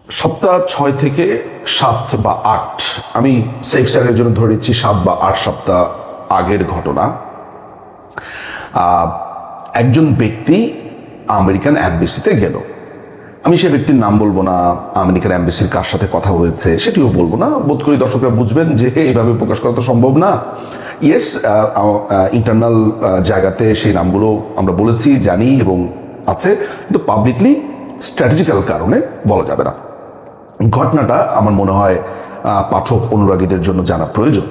সপ্তাহ 6 থেকে 7 বা 8, আমি সেফ সাইডের জন্য ধরে নিচ্ছি 7 বা 8 সপ্তাহ আগের ঘটনা। একজন ব্যক্তি আমেরিকান অ্যাম্বাসিতে গেল। আমি সে ব্যক্তির নাম বলবো না, আমেরিকান অ্যাম্বাসির কার সাথে কথা হয়েছে সেটিও বলবো না। বোধ করি দর্শকরা বুঝবেন যে এইভাবে প্রকাশ করা তো সম্ভব না। ইয়েস, ইন্টারনাল জায়গাতে সেই নামগুলো আমরা বলেছি, জানি এবং আছে, কিন্তু পাবলিকলি স্ট্র্যাটেজিক্যাল কারণে বলা যাবে না। ঘটনাটা আমার মনে হয় পাঠক অনুরাগীদের জন্য জানা প্রয়োজন।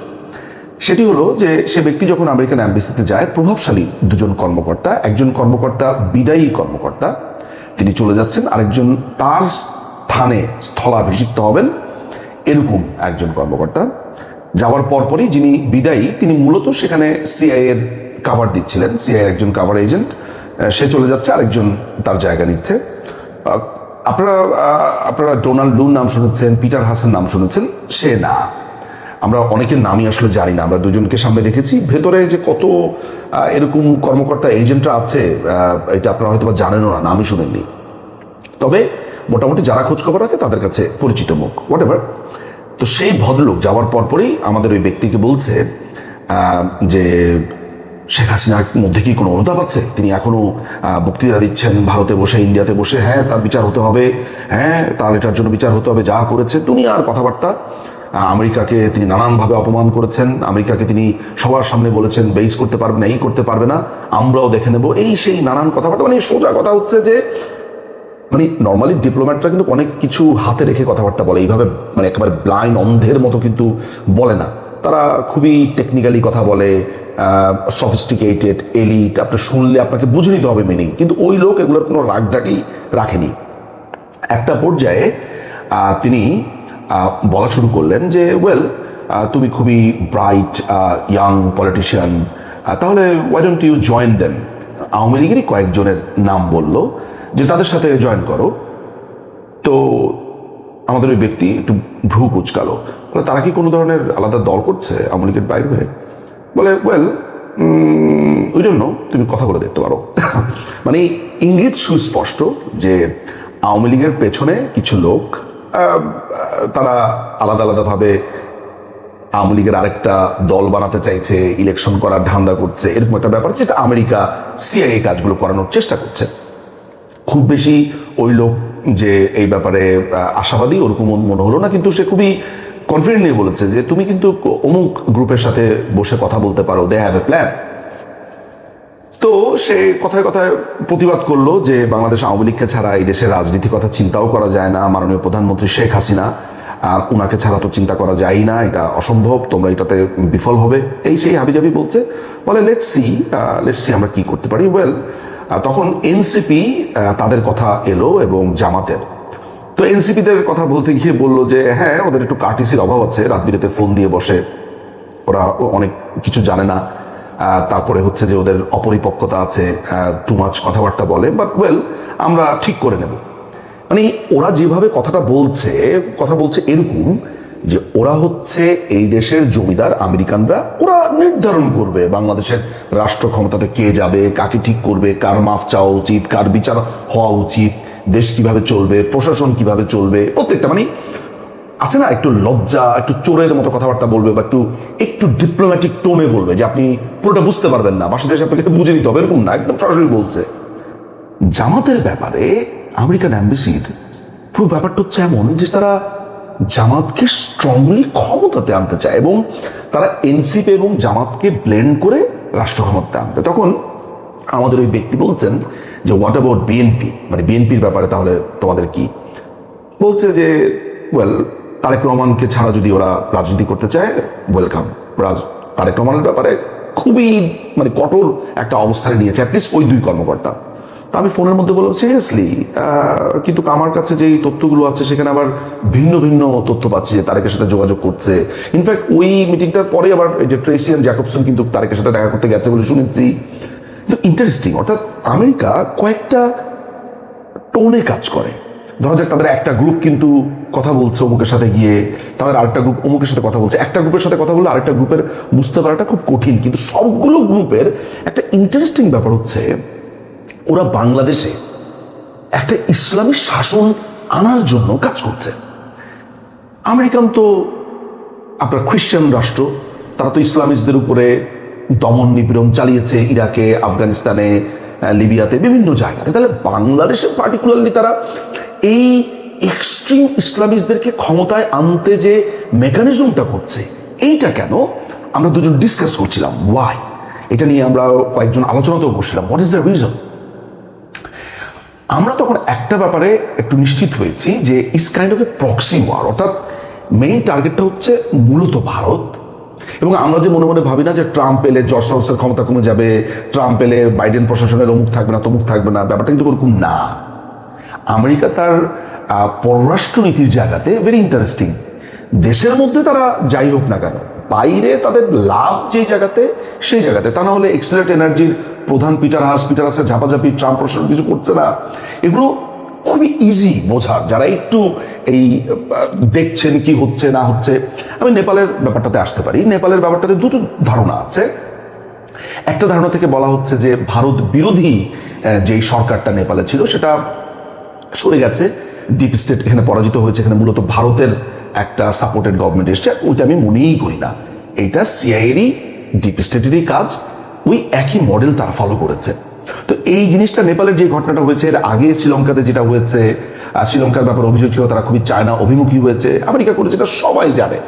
সেটি হলো যে সে ব্যক্তি যখন আমেরিকান অ্যাম্বাসিতে যায়, প্রভাবশালী দুজন কর্মকর্তা, একজন কর্মকর্তা বিদায়ী কর্মকর্তা, তিনি চলে যাচ্ছেন, আরেকজন তার স্থানে স্থলাভিষিক্ত হবেন এরকম একজন কর্মকর্তা। যাওয়ার পরপরই যিনি বিদায়ী তিনি মূলত সেখানে সিআইএর কাভার দিচ্ছিলেন, সিআইএর একজন কাভার এজেন্ট, সে চলে যাচ্ছে, আরেকজন তার জায়গা নিচ্ছে। আপনারা ডোনাল্ড লুর নাম শুনেছেন, পিটার হাসান নাম শুনেছেন, সে না। আমরা অনেকের নামই আসলে জানি না। আমরা দুজনকে সামনে দেখেছি, ভেতরে যে কত এরকম কর্মকর্তা এজেন্টরা আছে এটা আপনারা হয়তো বা জানেনও না, নামই শুনেননি। তবে মোটামুটি যারা খোঁজখবর রাখে তাদের কাছে পরিচিত মুখ, হোয়াট এভার। তো সেই ভদ্রলোক যাওয়ার পরপরই আমাদের ওই ব্যক্তিকে বলছে যে শেখ হাসিনার মধ্যে কি কোনো অনুতাপ আছে? তিনি এখনো বক্তৃতা দিচ্ছেন ভারতে বসে, ইন্ডিয়াতে বসে, হ্যাঁ তার বিচার হতে হবে, হ্যাঁ তার এটার জন্য বিচার হতে হবে, যা করেছে দুনিয়ার কথাবার্তা। আমেরিকাকে তিনি নানানভাবে অপমান করেছেন, আমেরিকাকে তিনি সবার সামনে বলেছেন বেইস করতে পারবে না, এই করতে পারবে না, আমরাও দেখে নেব, এই সেই নানান কথাবার্তা। মানে সোজা কথা হচ্ছে যে মানে নর্মালি ডিপ্লোম্যাটরা কিন্তু অনেক কিছু হাতে রেখে কথাবার্তা বলে, এইভাবে মানে একেবারে ব্লাইন্ড অন্ধের মতো কিন্তু বলে না। তারা খুবই টেকনিক্যালি কথা বলে, সফিস্টিকেটেড, এলিট, আপনি শুনলে আপনাকে বুঝে নিতে হবে মিনিং। কিন্তু ওই লোক এগুলোর কোনো রাগঢাকই রাখেনি। একটা পর্যায়ে তিনি বলা শুরু করলেন যে ওয়েল, তুমি খুবই ব্রাইট ইয়াং পলিটিশিয়ান, তাহলে why don't you join them. Awami লীগেরই কয়েকজনের নাম বলল যে তাদের সাথে জয়েন করো। তো আমাদের ওই ব্যক্তি একটু ভ্রু কুচকালো, বলে তারা কি কোনো ধরনের আলাদা দল করছে আওয়ামী লীগের বাইরে হয়ে? বলে ওয়েল ওই জন্য তুমি কথা বলে দেখতে পারো। মানে ইঙ্গিত সুস্পষ্ট যে আওয়ামী লীগের পেছনে কিছু লোক তারা আলাদা আলাদাভাবে আওয়ামী লীগের আরেকটা দল বানাতে চাইছে, ইলেকশন করার ধান্দা করছে, এরকম একটা ব্যাপার, যেটা আমেরিকা সিআইএ কাজগুলো করানোর চেষ্টা করছে। খুব বেশি ওই লোক যে এই ব্যাপারে আশাবাদী ওরকম মনে হলো না, কিন্তু সে খুবই কনফিডেন্ট নিয়ে বলেছে যে তুমি কিন্তু অমুক গ্রুপের সাথে বসে কথা বলতে পারো, দে হ্যাভ এ প্ল্যান। তো সে কথায় কথায় প্রতিবাদ করলো যে বাংলাদেশ আওয়ামী লীগকে ছাড়া এই দেশের রাজনীতির কথা চিন্তাও করা যায় না, মাননীয় প্রধানমন্ত্রী শেখ হাসিনা ওনাকে ছাড়া তো চিন্তা করা যায় না, এটা অসম্ভব, তোমরা এটাতে বিফল হবে, এই সেই হাবিজাবি বলছে। বলে লেটস সি আমরা কি করতে পারি। ওয়েল, তখন এনসিপি তাদের কথা এলো এবং জামাতের। তো এনসিপিদের কথা বলতে গিয়ে বললো যে হ্যাঁ ওদের একটু কার্টিসির অভাব আছে, রাত বিরেতে ফোন দিয়ে বসে, ওরা অনেক কিছু জানে না, তারপরে হচ্ছে যে ওদের অপরিপক্কতা আছে, টু মাচ কথাবার্তা বলে, বাট ওয়েল আমরা ঠিক করে নেব। মানে ওরা যেভাবে কথা বলছে এরকম যে ওরা হচ্ছে এই দেশের জমিদার আমেরিকানরা, ওরা নির্ধারণ করবে বাংলাদেশের রাষ্ট্র ক্ষমতাতে কে যাবে, কাকে ঠিক করবে, কার মাফ চাওয়া উচিত, কার বিচার হওয়া উচিত, দেশ কিভাবে চলবে, প্রশাসন কিভাবে চলবে, প্রত্যেকটা মানে আছে না একটু লজ্জা, একটু চোরের মতো কথাবার্তা বলবে, বা একটু ডিপ্লোম্যাটিক টোনে বলবে যে আপনি পুরোটা বুঝতে পারবেন না, বাসা দেশে আপনাকে বুঝে নিতে হবে, এরকম না, একদম সরাসরি বলছে। জামাতের ব্যাপারে আমেরিকান অ্যাম্বাসির পুরো ব্যাপারটা হচ্ছে এমন যে তারা জামাতকে স্ট্রংলি ক্ষমতাতে আনতে চায় এবং তারা এনসিপি এবং জামাতকে ব্লেন্ড করে রাষ্ট্র ক্ষমতাতে আনবে। তখন আমাদের ওই ব্যক্তি বলছেন যে হোয়াট অ্যাবাউট বিএনপি, মানে বিএনপির ব্যাপারে তাহলে তোমাদের কি? বলছে যে ওয়েল, তারেক রহমানকে ছাড়া যদি ওরা রাজনীতি করতে চায় ওয়েলকাম। তারেক রহমানের ব্যাপারে খুবই মানে কঠোর একটা অবস্থানে নিয়েছে অ্যাটলিস্ট ওই দুই কর্মকর্তা। তো আমি ফোনের মধ্যে বললাম সিরিয়াসলি, কিন্তু আমার কাছে যেই তথ্যগুলো আছে সেখানে আবার ভিন্ন ভিন্ন তথ্য পাচ্ছি যে তারেকের সাথে যোগাযোগ করছে। ইনফ্যাক্ট ওই মিটিংটার পরে আবার এই যে ট্রেসি অ্যান্ড জ্যাকবসন কিন্তু তারেকের সাথে দেখা করতে গেছে বলে শুনেছি। কিন্তু ইন্টারেস্টিং, অর্থাৎ আমেরিকা কয়েকটা টোনে কাজ করে। ধরা যাক তাদের একটা গ্রুপ কিন্তু কথা বলছে অমুকের সাথে গিয়ে, তাদের আরেকটা গ্রুপ অমুকের সাথে কথা বলছে, একটা গ্রুপের সাথে কথা বললে আরেকটা গ্রুপের বুঝতে পারাটা খুব কঠিন। কিন্তু সবগুলো গ্রুপের একটা ইন্টারেস্টিং ব্যাপার হচ্ছে ওরা বাংলাদেশে একটা ইসলামী শাসন আনার জন্য কাজ করছে। আমেরিকান তো আপনার খ্রিস্টান রাষ্ট্র, তারা তো ইসলামিস্টদের উপরে দমন নিপীড়ন চালিয়েছে ইরাকে, আফগানিস্তানে, লিবিয়াতে, বিভিন্ন জায়গাতে। তাহলে বাংলাদেশে পার্টিকুলারলি তারা এই এক্সট্রিম ইসলামিস্টদেরকে ক্ষমতায় আনতে যে মেকানিজমটা করছে, এইটা কেন আমরা দুজন ডিসকাস করছিলাম। ওয়াই? এটা নিয়ে আমরা কয়েকজন আলোচনাতেও বসছিলাম, হোয়াট ইজ দ্য রিজন। আমরা তখন একটা ব্যাপারে একটু নিশ্চিত হয়েছি যে it's kind of a proxy war, অর্থাৎ মেইন টার্গেটটা হচ্ছে মূলত ভারত। এবং আমরা যে মনে মনে ভাবি না যে ট্রাম্প এলে জর্জ সরোসের ক্ষমতা কমে যাবে, ট্রাম্প এলে বাইডেন প্রশাসনের অমুক থাকবে না, তমুক থাকবে না, ব্যাপারটা কিন্তু ওরকম না। আমেরিকা তার পররাষ্ট্রনীতির জায়গাতে ভেরি ইন্টারেস্টিং। দেশের মধ্যে তারা যাই হোক না কেন, বাইরে তাদের লাভ যেই জায়গাতে সেই জায়গাতে, তা না হলে এক্সেলেন্ট এনার্জির প্রধান পিটার হাসের ঝাপাঝাপি ট্রাম্প প্রশাসন কিছু করছে না, এগুলো খুবই ইজি বোঝার যারা একটু এই দেখছেন কি হচ্ছে না হচ্ছে। আমি নেপালের ব্যাপারটাতে আসতে পারি। নেপালের ব্যাপারটাতে দুটো ধারণা আছে। একটা ধারণা থেকে বলা হচ্ছে যে ভারত বিরোধী যেই সরকারটা নেপালে ছিল সেটা সরে গেছে, ডিপ স্টেট এখানে পরাজিত হয়েছে, এখানে মূলত ভারতের একটা সাপোর্টেড গভর্নমেন্ট এসছে। ওইটা আমি মনেই করি না, এইটা সিআইএরই ডিপ স্টেটেরই কাজ, ওই একই মডেল তারা ফলো করেছে। তো এই জিনিসটা নেপালের যে ঘটনাটা হয়েছে, এর আগে শ্রীলঙ্কাতে যেটা হয়েছে, শ্রীলঙ্কার ব্যাপারে অভিযোগ ছিল তারা খুবই চায়না অভিমুখী হয়েছে, আমেরিকা করেছে, এটা সবাই জানে।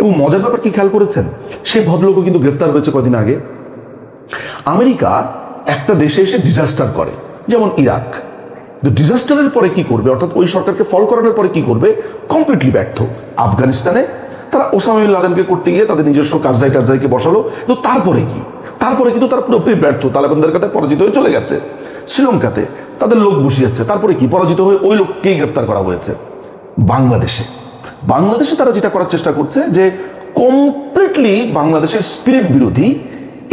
এবং মজার ব্যাপার কি খেয়াল করেছেন, সেই ভদ্রলোকও কিন্তু গ্রেফতার হয়েছে কদিন আগে। আমেরিকা একটা দেশে এসে ডিজাস্টার করে, যেমন ইরাক, কিন্তু ডিজাস্টারের পরে কি করবে, অর্থাৎ ওই সরকারকে ফল করানোর পরে কি করবে, কমপ্লিটলি ব্যর্থ। আফগানিস্তানে তারা ওসামা বিন লাদেনকে করতে গিয়ে তাদের নিজস্ব কারজাই টারজাইকে বসালো, কিন্তু তারপরে কি, তারপরে কিন্তু তারা পুরোপুরি ব্যর্থ, তালেবানদের কাছে পরাজিত হয়ে চলে গেছে। শ্রীলঙ্কাতে তাদের লোক বসিয়েছে, তারপরে কি, পরাজিত হয়ে ওই লোককেই গ্রেফতার করা হয়েছে। বাংলাদেশে তারা যেটা করার চেষ্টা করছে যে কমপ্লিটলি বাংলাদেশের স্পিরিট বিরোধী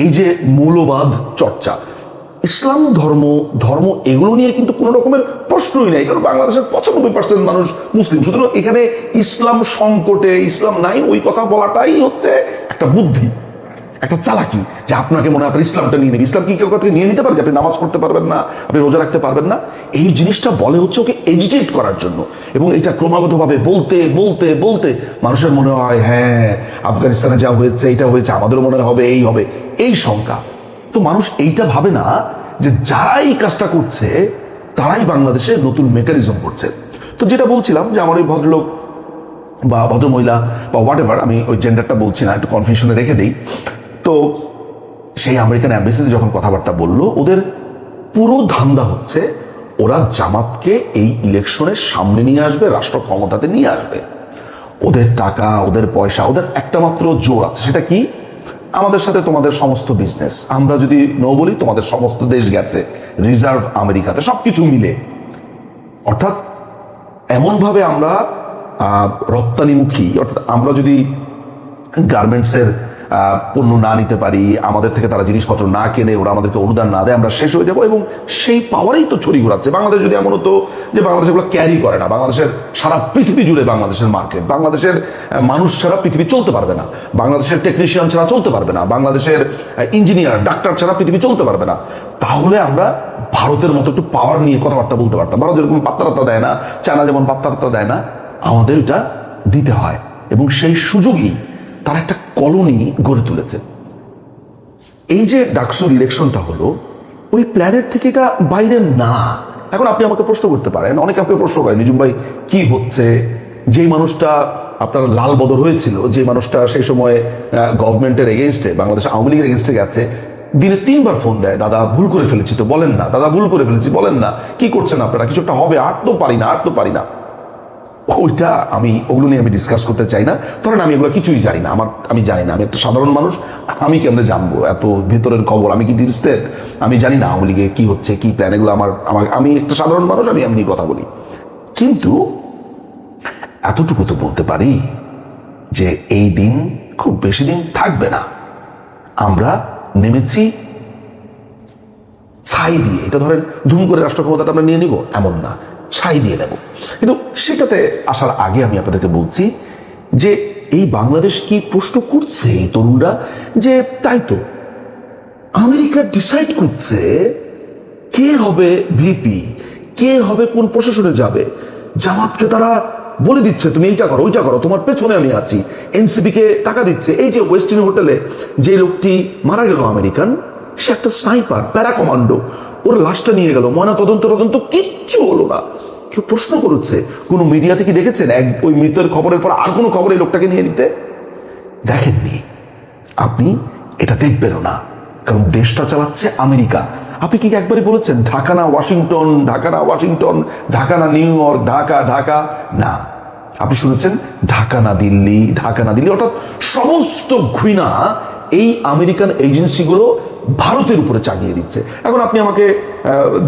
এই যে মৌলবাদ চর্চা, ইসলাম ধর্ম এগুলো নিয়ে কিন্তু কোনো রকমের প্রশ্নই নেই, কারণ বাংলাদেশের 95% মানুষ মুসলিম। সুতরাং এখানে ইসলাম সংকটে, ইসলাম নাই, ওই কথা বলাটাই হচ্ছে একটা বুদ্ধি, একটা চালাকি, যে আপনাকে মনে হয় আপনার ইসলামটা নিয়ে নেবে। ইসলাম কি কেউ থেকে নিয়ে নিতে পারে যে আপনি নামাজ পড়তে পারবেন না, আপনি রোজা রাখতে পারবেন না? এই জিনিসটা বলে হচ্ছে ওকে এজিটেট করার জন্য। এবং এটা ক্রমাগতভাবে বলতে বলতে বলতে মানুষের মনে হয় হ্যাঁ আফগানিস্তানে যা হয়েছে এটা হয়েছে, আমাদেরও মনে হবে এই হবে, এই শঙ্কা। তো মানুষ এইটা ভাবে না যে যারা এই কাজটা করছে তারাই বাংলাদেশে নতুন মেকানিজম করছে। তো যেটা বলছিলাম যে আমার ওই ভদ্রলোক বা ভদ্রমহিলা বা হোয়াট এভার, আমি ওই জেন্ডারটা বলছি না, একটু কনফিউশনে রেখে দিই। তো সেই আমেরিকান অ্যাম্বাসিতে যখন কথাবার্তা বললো, ওদের পুরো ধান্দা হচ্ছে ওরা জামাতকে এই ইলেকশনের সামনে নিয়ে আসবে, রাষ্ট্র ক্ষমতাতে নিয়ে আসবে। ওদের টাকা, ওদের পয়সা, ওদের একটা মাত্র জোর আছে, সেটা কি, আমাদের সাথে তোমাদের সমস্ত বিজনেস, আমরা যদি নো বলি তোমাদের সমস্ত দেশ গেছে রিজার্ভ আমেরিকাতে, সবকিছু মিলে। অর্থাৎ এমনভাবে আমরা রপ্তানিমুখী, অর্থাৎ আমরা যদি গার্মেন্টসের পণ্য না নিতে পারি, আমাদের থেকে তারা জিনিসপত্র না কেনে, ওরা আমাদেরকে অনুদান না দেয়, আমরা শেষ হয়ে যাবো। এবং সেই পাওয়ারেই তো ছড়ি ঘোরাচ্ছে বাংলাদেশ। যদি এমন হতো যে বাংলাদেশ এগুলো ক্যারি করে না, বাংলাদেশের সারা পৃথিবী জুড়ে বাংলাদেশের মার্কেট, বাংলাদেশের মানুষ ছাড়া পৃথিবী চলতে পারবে না, বাংলাদেশের টেকনিশিয়ান ছাড়া চলতে পারবে না, বাংলাদেশের ইঞ্জিনিয়ার ডাক্তার ছাড়া পৃথিবী চলতে পারবে না, তাহলে আমরা ভারতের মতো একটু পাওয়ার নিয়ে কথাবার্তা বলতে পারতাম। ভারত যেরকম পাত্তারাত্তা দেয় না, চায়না যেমন পাত্তারাত্তা দেয় না, আমাদের এটা দিতে হয়। এবং সেই সুযোগই তারা একটা কলোনি গড়ে তুলেছে। এই যে ডাকসুর ইলেকশনটা হলো, ওই প্ল্যানেট থেকে এটা বাইরে না। এখন আপনি আমাকে প্রশ্ন করতে পারেন, অনেকে আমাকে প্রশ্ন করেন, নিজুম ভাই কি হচ্ছে, যেই মানুষটা আপনার লাল বদর হয়েছিল, যে মানুষটা সেই সময় গভর্নমেন্টের এগেনস্টে, বাংলাদেশ আওয়ামী লীগের এগেনস্টে গেছে, দিনে 3 বার ফোন দেয়, দাদা ভুল করে ফেলেছি তো বলেন না, দাদা ভুল করে ফেলেছি বলেন না, কি করছেন আপনারা, কিছু একটা হবে, আর তো পারি না। ওইটা ওগুলো নিয়ে আমি ডিসকাস করতে চাই না। ধরেন আমি এগুলো কিছুই জানি না, আমি জানি না, আমি একটা সাধারণ মানুষ, আমি কেমনে জানবো এত ভেতরের খবর, আমি কি ডিপ স্টেট, আমি জানি না আওয়ামী লীগে কি হচ্ছে কি প্ল্যান, এগুলো আমি একটা সাধারণ মানুষ, আমি এমনি কথা বলি। কিন্তু এতটুকু তো বলতে পারি যে এই দিন খুব বেশি দিন থাকবে না। আমরা নেমেছি ছাই দিয়ে, এটা ধরেন ধুম করে রাষ্ট্র ক্ষমতাটা আমরা নিয়ে নিব এমন না, ছাই দিয়ে নেব। কিন্তু সেটাতে আসার আগে আমি আপনাদেরকে বলছি যে এই বাংলাদেশ কি প্রশ্ন করছে এই তরুণরা, যে তাই তো আমেরিকা ডিসাইড করছে কে হবে ভিপি, কে হবে কোন প্রশাসনে যাবে, জামাতকে তারা বলে দিচ্ছে তুমি এইটা করো ওইটা করো, তোমার পেছনে আমি আছি। এনসিপিকে টাকা দিচ্ছে। এই যে ওয়েস্টিন হোটেলে যে লোকটি মারা গেল আমেরিকান, সে একটা স্নাইপার, প্যারা কমান্ডো, ওর লাশটা নিয়ে গেল, ময়না তদন্ত কিচ্ছু হলো না। কেউ প্রশ্ন করেছে, কোনো মিডিয়াতে কি দেখেছেন ওই মৃতের খবরের পর আর কোনো খবর এই লোকটাকে নিয়ে নিতে? দেখেননি। আপনি এটা দেখবেনও না, কারণ দেশটা চালাচ্ছে আমেরিকা। আপনি কি একবারই বলেছেন ঢাকা না ওয়াশিংটন, ঢাকা না ওয়াশিংটন, ঢাকা না নিউ ইয়র্ক, ঢাকা ঢাকা? না, আপনি শুনেছেন ঢাকা না দিল্লি, ঢাকা না দিল্লি। অর্থাৎ সমস্ত ঘৃণা এই আমেরিকান এজেন্সিগুলো ভারতের উপরে চাগিয়ে দিচ্ছে। এখন আপনি আমাকে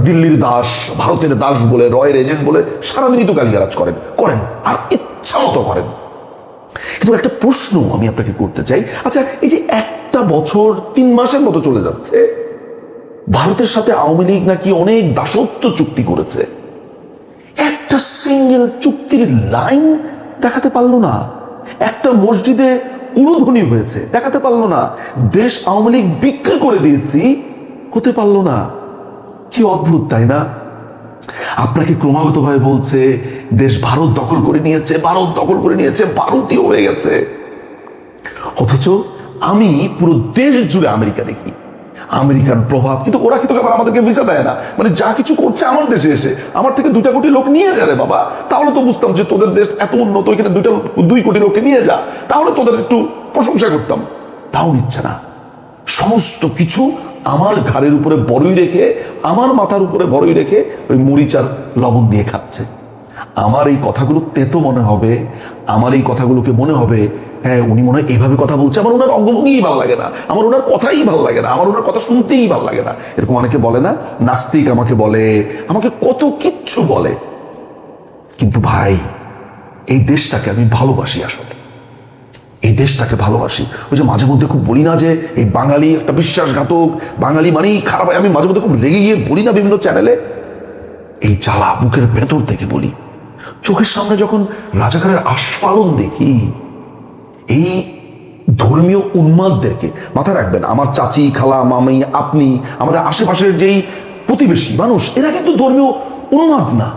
দিল্লির দাস, ভারতের দাস বলে, রয়ের এজেন্ট বলে সারাদিনই তো গালিগালাজ করেন আর ইচ্ছা মতো করেন। কিন্তু একটা প্রশ্ন আমি আপনাকে করতে চাই, আচ্ছা এই যে একটা বছর 3 মাসের মতো চলে যাচ্ছে, ভারতের সাথে আওয়ামী লীগ নাকি অনেক দাসত্ব চুক্তি করেছে, একটা সিঙ্গেল চুক্তির লাইন দেখাতে পারলো না। একটা মসজিদে উলুধ্বনি হয়েছে দেখাতে পারলো না। দেশ আওয়ামী লীগ বিক্রি করে দিয়েছি হতে পারলো না। কি অদ্ভুত, তাই না? আপনাকে ক্রমাগতভাবে বলছে দেশ ভারত দখল করে নিয়েছে, ভারত দখল করে নিয়েছে, ভারতীয় হয়ে গেছে। অথচ আমি পুরো দেশ জুড়ে আমেরিকা দেখি, আমেরিকান প্রভাব। কিন্তু ওরা কিন্তু আবার আমাদেরকে ভিসা দেয় না, মানে যা কিছু করছে আমার দেশে এসে আমার থেকে 2 কোটি লোক নিয়ে যাবে বাবা, তাহলে তো বুঝতাম যে তোদের দেশ এত উন্নত, এখানে 2 কোটি লোককে নিয়ে যা, তাহলে তোদের একটু প্রশংসা করতাম। তাও নিচ্ছে না। সমস্ত কিছু আমার ঘাড়ের উপরে বড়ই রেখে, আমার মাথার উপরে বড়ই রেখে ওই মরিচার লবণ দিয়ে খাচ্ছে। আমার এই কথাগুলো তেতো মনে হবে, আমার এই কথাগুলোকে মনে হবে হ্যাঁ উনি মনে হয় এইভাবে কথা বলছে, আমার ওনার অঙ্গভঙ্গিই ভালো লাগে না, আমার ওনার কথাই ভালো লাগে না, আমার ওনার কথা শুনতেই ভালো লাগে না। এরকম অনেকে বলে না, নাস্তিক আমাকে বলে, আমাকে কত কিচ্ছু বলে। কিন্তু ভাই এই দেশটাকে আমি ভালোবাসি, আসলে এই দেশটাকে ভালোবাসি। ওই যে মাঝে মধ্যে খুব বলি না যে এই বাঙালি একটা বিশ্বাসঘাতক, বাঙালি মানেই খারাপ, আমি মাঝে মধ্যে খুব রেগে গিয়ে বলি না বিভিন্ন চ্যানেলে, এই জ্বালা বুকের ভেতর থেকে বলি। চোখের সামনে যখন রাজাকারের আস্ফালন দেখি, এই ধর্মীয় উন্মাদদেরকে, মাথায় রাখবেন আমার চাচি, খালা, মামি, আপনি, আমাদের আশেপাশের যেই প্রতিবেশী মানুষ, এরা কিন্তু ধর্মীয় উন্মাদ না।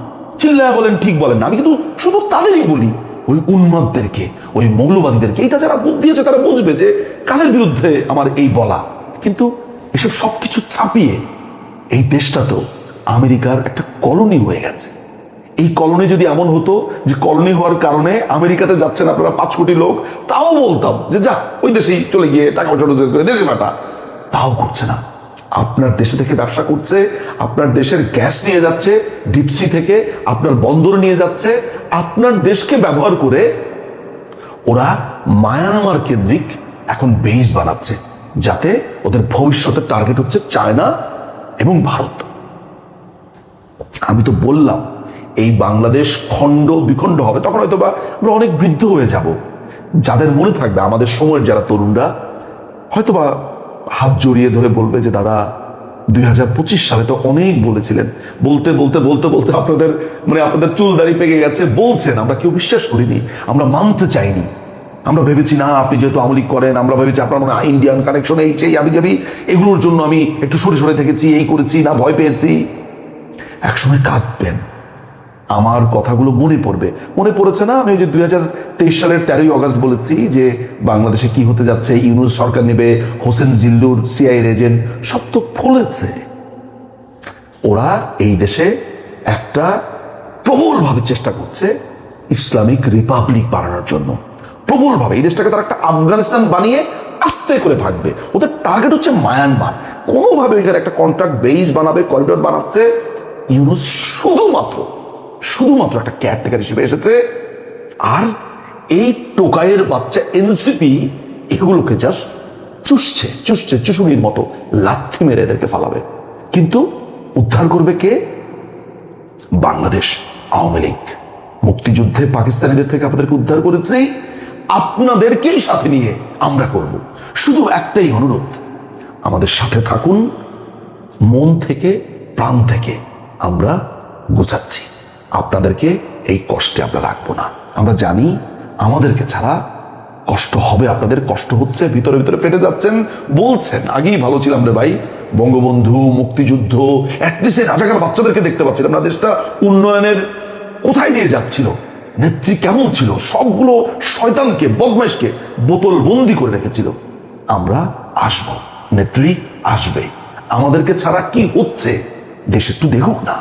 চিল্লায় বলেন ঠিক বলেন না, আমি কিন্তু শুধু তাদেরই বলি, ওই উন্মাদদেরকে, ওই মৌলবাদীদেরকে। এটা যারা বুদ্ধি আছে তারা বুঝবে যে কাদের বিরুদ্ধে আমার এই বলা। কিন্তু এসব সবকিছু ছাপিয়ে এই দেশটা তো আমেরিকার একটা কলোনি হয়ে গেছে। এই কলোনি যদি এমন হতো যে কলোনি হওয়ার কারণে আমেরিকাতে যাচ্ছেন আপনারা 5 কোটি লোক, তাও বলতাম যে যা ওই দেশেই চলে গিয়ে টাকা পয়সা রোজগার করে দেশে পাঠা। তাও করছে না। আপনার দেশে থেকে ব্যবসা করছে, আপনার দেশের গ্যাস নিয়ে যাচ্ছে ডিপসি থেকে, আপনার বন্দর নিয়ে যাচ্ছে, আপনার দেশকে ব্যবহার করে ওরা মায়ানমার কেন্দ্রিক এখন বেইস বানাচ্ছে, যাতে ওদের ভবিষ্যতের টার্গেট হচ্ছে চায়না এবং ভারত। আমি তো বললাম এই বাংলাদেশ খণ্ড বিখণ্ড হবে, তখন হয়তো বা আমরা অনেক বৃদ্ধ হয়ে যাব। যাদের মনে থাকবে, আমাদের সময়ের যারা তরুণরা হয়তো বা হাত জড়িয়ে ধরে বলবে যে দাদা 2025 সালে তো অনেক বলেছিলেন, বলতে বলতে বলতে বলতে আপনাদের আপনাদের চুল দাড়ি পেকে গেছে, বলছেন, আমরা কেউ বিশ্বাস করিনি, আমরা মানতে চাইনি। আমরা ভেবেছি না আপনি যেহেতু আওয়ামী লীগ করেন, আমরা ভেবেছি আপনার মনে হয় ইন্ডিয়ান কানেকশন, এই সেই আবি যাবি, এগুলোর জন্য আমি একটু সরে সরে থেকেছি, এই করেছি, না ভয় পেয়েছি। একসময় কাঁদবেন, আমার কথাগুলো মনে পড়বে। মনে পড়েছে না, আমি ওই যে 2023 সালের 13ই অগস্ট বলেছি যে বাংলাদেশে কি হতে যাচ্ছে, ইউনূস সরকার নেবে, হোসেন জিল্লুর সিআইএর এজেন্ট, সব তো ফলেছে। ওরা এই দেশে একটা প্রবলভাবে চেষ্টা করছে ইসলামিক রিপাবলিক বানানোর জন্য, প্রবলভাবে। এই দেশটাকে তারা একটা আফগানিস্তান বানিয়ে আস্তে করে ভাগবে। ওদের টার্গেট হচ্ছে মায়ানমার। কোনোভাবে এখানে একটা কন্ট্রাক্ট বেইজ বানাবে, করিডোর বানাচ্ছে। ইউনূস শুধুমাত্র একটা কেয়ারটেকার হিসেবে এসেছে, আর এই টোকাইয়ের বাচ্চা এনসিপি এগুলোকে জাস্ট চুষছে চুষুনির মতো লাথি মেরে এদেরকে ফালাবে। কিন্তু উদ্ধার করবে কে? বাংলাদেশ আওয়ামী লীগ। মুক্তিযুদ্ধে পাকিস্তানিদের থেকে আপনাদেরকে উদ্ধার করেছি, আপনাদেরকেই সাথে নিয়ে আমরা করব। শুধু একটাই অনুরোধ, আমাদের সাথে থাকুন, মন থেকে প্রাণ থেকে আমরা গোছাচ্ছি। আপনাদেরকে এই কষ্টে আমরা রাখবো না। আমরা জানি আমাদেরকে ছাড়া কষ্ট হবে, আপনাদের কষ্ট হচ্ছে, ভিতরে ভিতরে ফেটে যাচ্ছেন, বলছেন আগেই ভালো ছিলাম রে ভাই, বঙ্গবন্ধু, মুক্তিযুদ্ধ, অ্যাটলিস্ট এই রাজাকার বাচ্চাদেরকে দেখতে পাচ্ছিলাম না, দেশটা উন্নয়নের কোথায় দিয়ে যাচ্ছিল, নেত্রী কেমন ছিল, সবগুলো শয়তানকে, বদমাইশকে বোতল বন্দি করে রেখেছিল। আমরা আসব, নেত্রী আসবে। আমাদেরকে ছাড়া কি হচ্ছে দেশে একটু দেখুক না।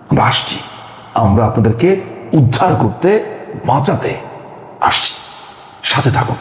আমরা আসছি, আমরা আপনাদেরকে উদ্ধার করতে, বাঁচাতে আসছি। সাথে থাকুন।